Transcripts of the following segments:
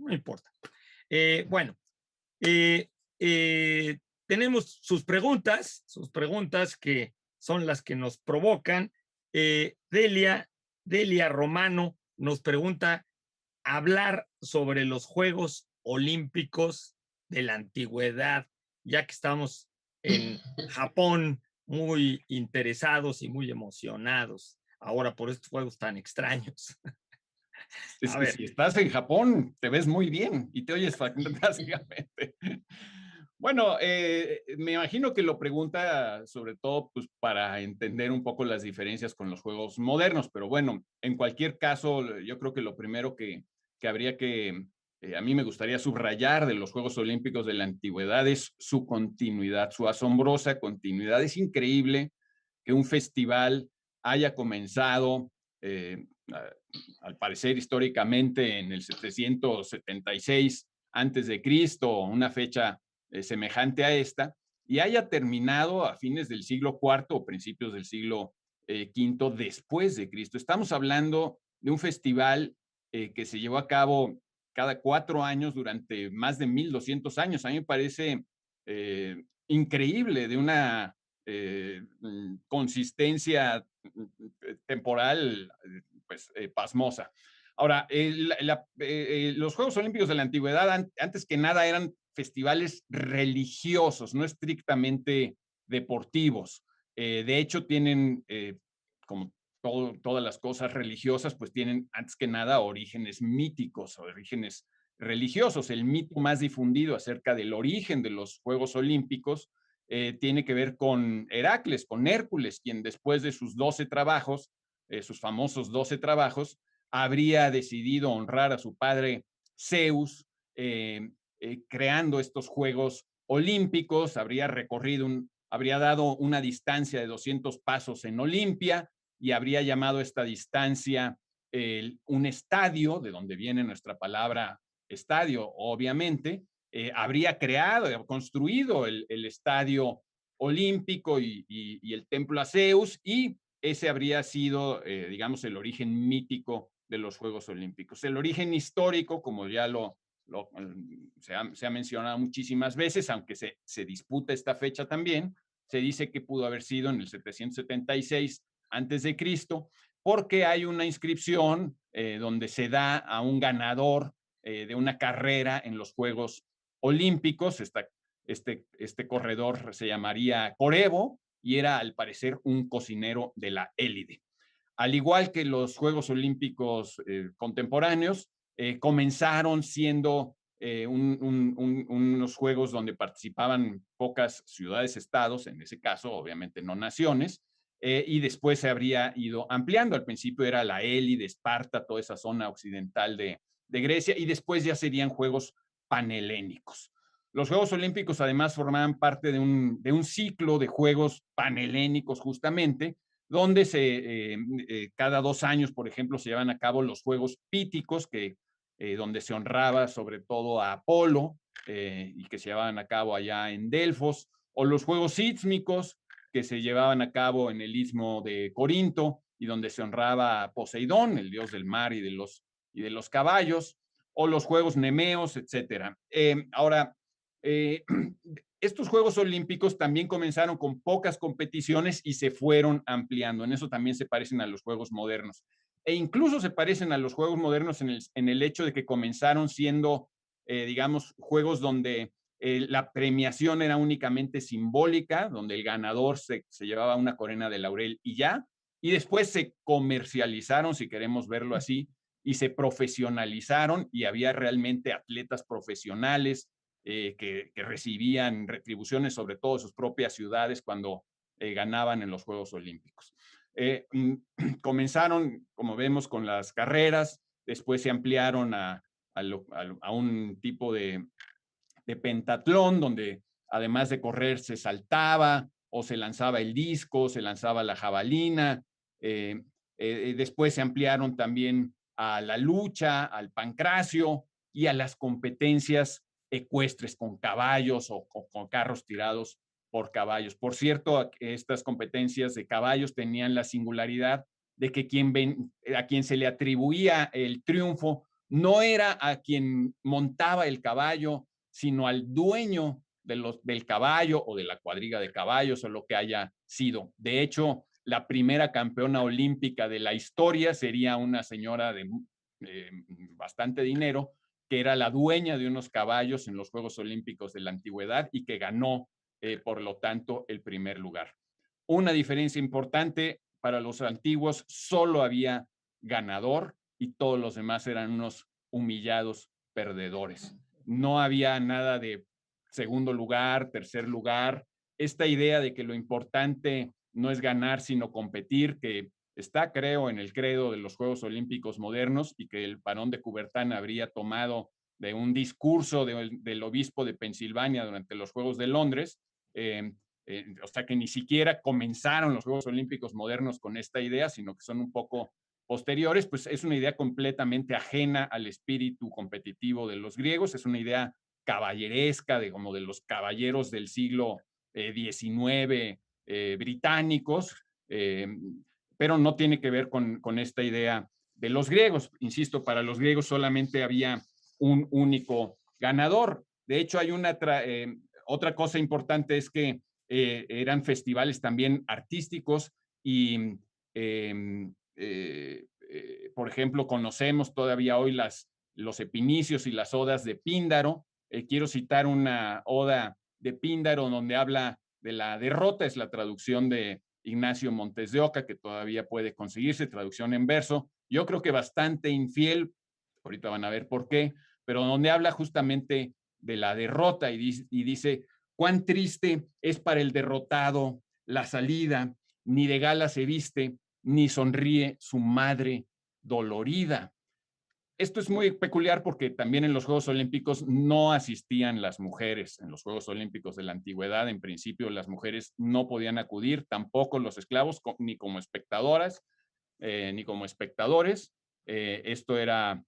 no importa. Bueno, eh, tenemos sus preguntas que son las que nos provocan. Delia Romano nos pregunta hablar sobre los Juegos Olímpicos de la Antigüedad, ya que estamos en Japón muy interesados y muy emocionados ahora por estos juegos tan extraños. Es A que ver, si estás en Japón, te ves muy bien y te oyes fantásticamente. Bueno, me imagino que lo pregunta sobre todo pues, para entender un poco las diferencias con los juegos modernos, pero bueno, en cualquier caso, yo creo que lo primero que habría que, a mí me gustaría subrayar de los Juegos Olímpicos de la Antigüedad es su continuidad, su asombrosa continuidad. Es increíble que un festival haya comenzado eh, al parecer históricamente en el 776 antes de Cristo, una fecha semejante a esta, y haya terminado a fines del siglo IV o principios del siglo V después de Cristo. Estamos hablando de un festival que se llevó a cabo cada 4 años durante más de 1200 años. A mí me parece increíble, de una consistencia temporal pues, pasmosa. Ahora, los Juegos Olímpicos de la Antigüedad, antes que nada, eran festivales religiosos, no estrictamente deportivos. De hecho, tienen, como todas las cosas religiosas, pues tienen, antes que nada, orígenes míticos, orígenes religiosos. El mito más difundido acerca del origen de los Juegos Olímpicos tiene que ver con Heracles, con Hércules, quien después de sus 12 trabajos, sus famosos 12 trabajos, habría decidido honrar a su padre Zeus, creando estos Juegos Olímpicos, habría dado una distancia de 200 pasos en Olimpia y habría llamado esta distancia un estadio, de donde viene nuestra palabra estadio, obviamente. Habría creado, construido el estadio olímpico y el templo a Zeus, y ese habría sido, digamos, el origen mítico de los Juegos Olímpicos. El origen histórico, como ya se ha mencionado muchísimas veces, aunque se disputa esta fecha también, se dice que pudo haber sido en el 776 antes de Cristo, porque hay una inscripción donde se da a un ganador de una carrera en los Juegos Olímpicos. Este corredor se llamaría Corebo y era al parecer un cocinero de la élite. Al igual que los Juegos Olímpicos contemporáneos, comenzaron siendo unos juegos donde participaban pocas ciudades-estados, en ese caso obviamente no naciones, y después se habría ido ampliando. Al principio era la élite, Esparta, toda esa zona occidental de Grecia, y después ya serían Juegos panhelénicos. Los Juegos Olímpicos además formaban parte de un ciclo de Juegos panhelénicos justamente, donde cada 2 años, por ejemplo, se llevan a cabo los Juegos Píticos, donde se honraba sobre todo a Apolo y que se llevaban a cabo allá en Delfos, o los Juegos Ístmicos, que se llevaban a cabo en el Istmo de Corinto y donde se honraba a Poseidón, el dios del mar y de los caballos, o los Juegos Nemeos, etcétera. Ahora, eh, estos Juegos Olímpicos también comenzaron con pocas competiciones y se fueron ampliando. En eso también se parecen a los Juegos modernos. E incluso se parecen a los Juegos modernos en el hecho de que comenzaron siendo, digamos, juegos donde la premiación era únicamente simbólica, donde el ganador se llevaba una corona de laurel y ya, y después se comercializaron, si queremos verlo así, y se profesionalizaron y había realmente atletas profesionales que recibían retribuciones sobre todo de sus propias ciudades cuando ganaban en los Juegos Olímpicos. Comenzaron, como vemos, con las carreras, después se ampliaron a un tipo de pentatlón, donde además de correr se saltaba o se lanzaba el disco, se lanzaba la jabalina. Después se ampliaron también a la lucha, al pancracio y a las competencias ecuestres con caballos o con carros tirados por caballos. Por cierto, estas competencias de caballos tenían la singularidad de que a quien se le atribuía el triunfo no era a quien montaba el caballo, sino al dueño del caballo o de la cuadriga de caballos o lo que haya sido. De hecho, la primera campeona olímpica de la historia sería una señora de bastante dinero, que era la dueña de unos caballos en los Juegos Olímpicos de la Antigüedad y que ganó, por lo tanto, el primer lugar. Una diferencia importante, para los antiguos solo había ganador y todos los demás eran unos humillados perdedores. No había nada de segundo lugar, tercer lugar. Esta idea de que lo importante no es ganar, sino competir, que está, creo, en el credo de los Juegos Olímpicos modernos y que el Barón de Coubertin habría tomado de un discurso del obispo de Pensilvania durante los Juegos de Londres. O sea que ni siquiera comenzaron los Juegos Olímpicos modernos con esta idea, sino que son un poco posteriores, pues es una idea completamente ajena al espíritu competitivo de los griegos, es una idea caballeresca, como de los caballeros del siglo XIX británicos, pero no tiene que ver con esta idea de los griegos. Insisto, para los griegos solamente había un único ganador. De hecho, hay otra cosa importante, es que eran festivales también artísticos y por ejemplo, conocemos todavía hoy los epinicios y las odas de Píndaro. Quiero citar una oda de Píndaro donde habla de la derrota, es la traducción de Ignacio Montes de Oca, que todavía puede conseguirse, traducción en verso. Yo creo que bastante infiel, ahorita van a ver por qué, pero donde habla justamente de la derrota y dice, cuán triste es para el derrotado la salida, ni de gala se viste, ni sonríe su madre dolorida. Esto es muy peculiar porque también en los Juegos Olímpicos no asistían las mujeres. En los Juegos Olímpicos de la Antigüedad, en principio, las mujeres no podían acudir, tampoco los esclavos, ni como espectadoras, ni como espectadores. Esto era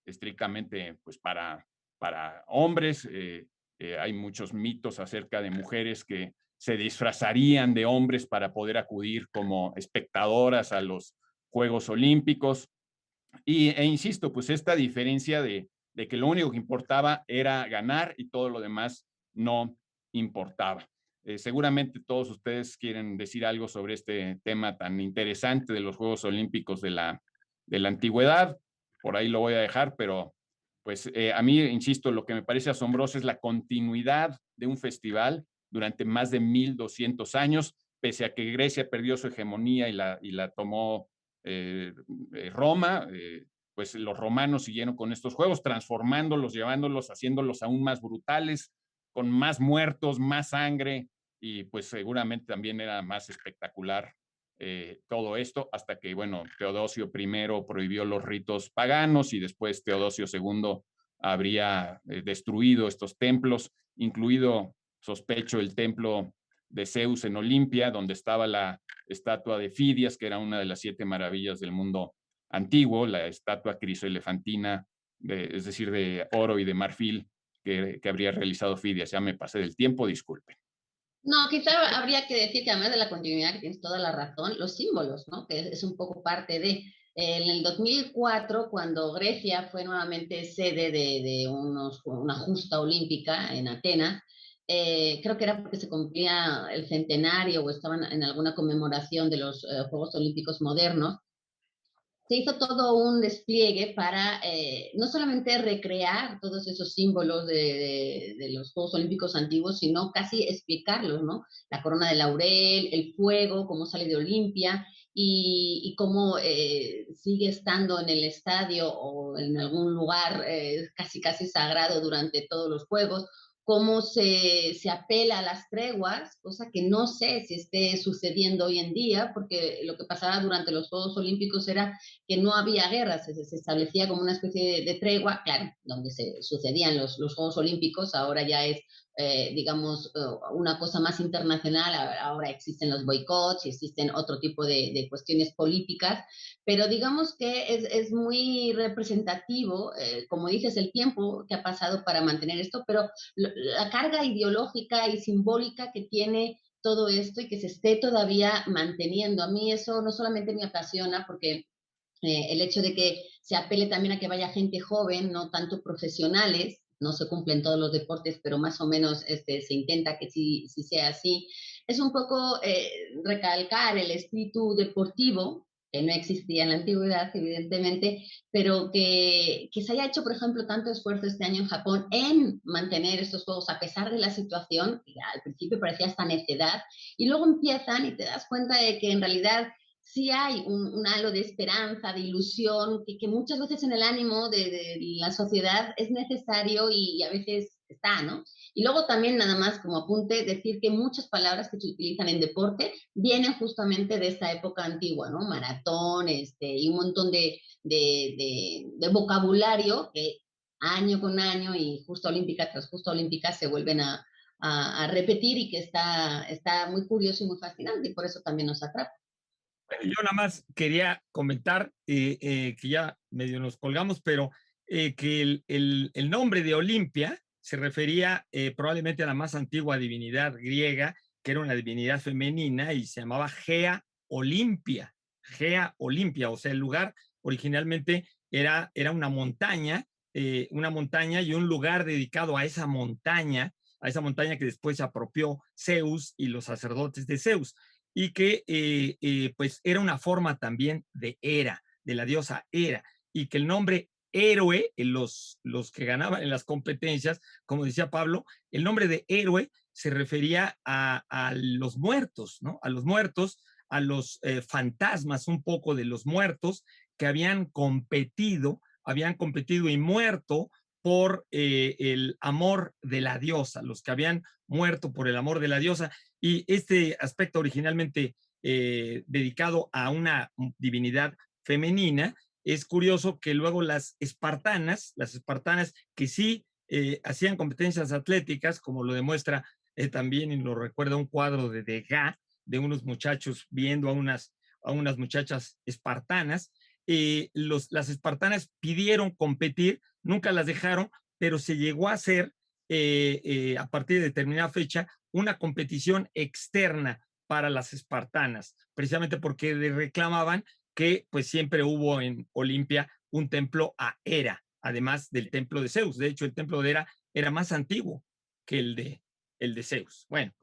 estrictamente pues, para hombres. Hay muchos mitos acerca de mujeres que se disfrazarían de hombres para poder acudir como espectadoras a los Juegos Olímpicos. Insisto, pues esta diferencia de que lo único que importaba era ganar y todo lo demás no importaba. Seguramente todos ustedes quieren decir algo sobre este tema tan interesante de los Juegos Olímpicos de la Antigüedad. Por ahí lo voy a dejar, pero pues a mí, insisto, lo que me parece asombroso es la continuidad de un festival durante más de 1200 años, pese a que Grecia perdió su hegemonía y la tomó Roma, pues los romanos siguieron con estos juegos, transformándolos, llevándolos, haciéndolos aún más brutales, con más muertos, más sangre, y pues seguramente también era más espectacular todo esto, hasta que, bueno, Teodosio I prohibió los ritos paganos y después Teodosio II habría destruido estos templos, incluido, sospecho, el templo de Zeus en Olimpia, donde estaba la estatua de Fidias, que era una de las 7 maravillas del mundo antiguo, la estatua crisoelefantina, es decir, de oro y de marfil, que habría realizado Fidias. Ya me pasé del tiempo, disculpen. No, quizá habría que decir que además de la continuidad, que tienes toda la razón, los símbolos, ¿no? Que es un poco parte de... En el 2004, cuando Grecia fue nuevamente sede de una justa olímpica en Atenas, creo que era porque se cumplía el centenario o estaban en alguna conmemoración de los Juegos Olímpicos modernos, se hizo todo un despliegue para no solamente recrear todos esos símbolos de los Juegos Olímpicos antiguos, sino casi explicarlos, ¿no? La corona de laurel, el fuego, cómo sale de Olimpia y cómo sigue estando en el estadio o en algún lugar casi casi sagrado durante todos los Juegos, cómo se apela a las treguas, cosa que no sé si esté sucediendo hoy en día, porque lo que pasaba durante los Juegos Olímpicos era que no había guerra, se establecía como una especie de tregua, claro, donde se sucedían los Juegos Olímpicos, ahora ya es, digamos, una cosa más internacional, ahora existen los boicots y existen otro tipo de cuestiones políticas, pero digamos que es muy representativo, como dices, el tiempo que ha pasado para mantener esto, pero la carga ideológica y simbólica que tiene todo esto y que se esté todavía manteniendo. A mí eso no solamente me apasiona porque el hecho de que se apele también a que vaya gente joven, no tanto profesionales, no se cumplen todos los deportes, pero más o menos se intenta que sí sea así. Es un poco recalcar el espíritu deportivo, que no existía en la antigüedad, evidentemente, pero que se haya hecho, por ejemplo, tanto esfuerzo este año en Japón en mantener estos juegos a pesar de la situación, que al principio parecía hasta necedad, y luego empiezan y te das cuenta de que en realidad sí hay un halo de esperanza, de ilusión, que muchas veces en el ánimo de la sociedad es necesario y a veces está, ¿no? Y luego también nada más como apunte decir que muchas palabras que se utilizan en deporte vienen justamente de esta época antigua, ¿no? Maratón, y un montón de vocabulario que año con año y justa olímpica tras justa olímpica se vuelven a repetir y que está muy curioso y muy fascinante y por eso también nos atrapa. Yo nada más quería comentar que ya medio nos colgamos, pero que el nombre de Olimpia se refería probablemente a la más antigua divinidad griega, que era una divinidad femenina y se llamaba Gea Olimpia. Gea Olimpia, o sea, el lugar originalmente era una montaña y un lugar dedicado a esa montaña que después se apropió Zeus y los sacerdotes de Zeus y que pues era una forma también de Hera, de la diosa Hera, y que el nombre héroe, los que ganaban en las competencias, como decía Pablo, el nombre de héroe se refería a los muertos, ¿no? A los muertos, a los fantasmas un poco de los muertos que habían competido y muerto por el amor de la diosa, los que habían muerto por el amor de la diosa. Y este aspecto originalmente dedicado a una divinidad femenina, es curioso que luego las espartanas que sí hacían competencias atléticas, como lo demuestra también, y lo recuerda un cuadro de Degas, de unos muchachos viendo a unas muchachas espartanas, las espartanas pidieron competir, nunca las dejaron, pero se llegó a hacer a partir de determinada fecha una competición externa para las espartanas, precisamente porque reclamaban que pues siempre hubo en Olimpia un templo a Hera, además del templo de Zeus. De hecho, el templo de Hera era más antiguo que el de Zeus. Bueno,